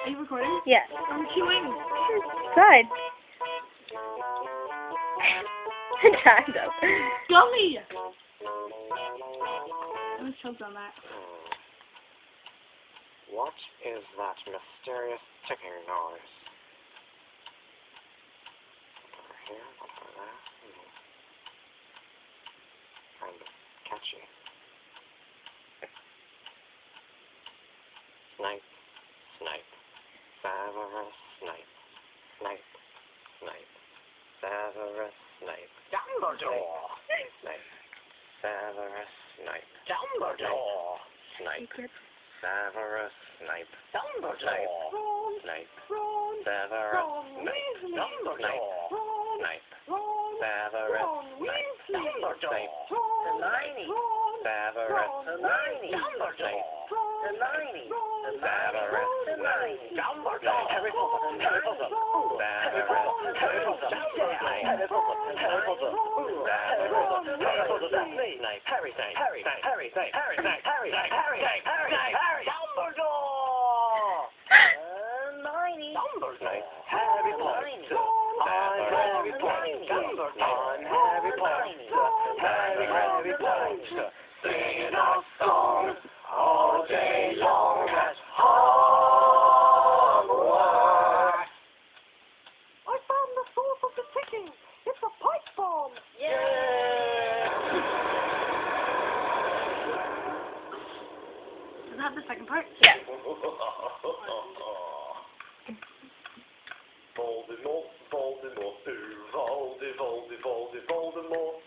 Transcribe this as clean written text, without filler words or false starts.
Are you recording? Yes. I'm queuing. Good. Time's up. Gummy! I was choked on that. What is that mysterious ticking noise? Over here, over there. Kind of catchy. Snipe, snipe, Severus Snape, snipe, snipe, Severus Snape, Dumbledore, Snape, Severus Snape, Dumbledore, Snape, Severus Snape, Dumbledore, Snape, Severus Snape, Dumbledore, Snape, Severus Snape, Dumbledore, Hermione, Severus Hermione, Dumbledore, Hermione, Severus Snape, Dumbledore, Harry Potter, Harry Potter, Severus, Harry Potter, Harry Potter, Harry Potter, Harry Potter, Snape, Harry, Snape, Harry, Snape, Harry, Snape, Harry, Snape, Harry, Snape, Harry, Snape, Harry, Snape, Harry, Dumbledore, Hermione, Dumbledore, Harry Potter, I'm Harry Potter, I'm Harry Potter, Harry Potter, singing our songs all day long at Hogwarts. I found the source of the ticking. It's a pipe bomb. Yeah. Does it have the second part? Yes. Voldemort, Voldemort, Voldemort.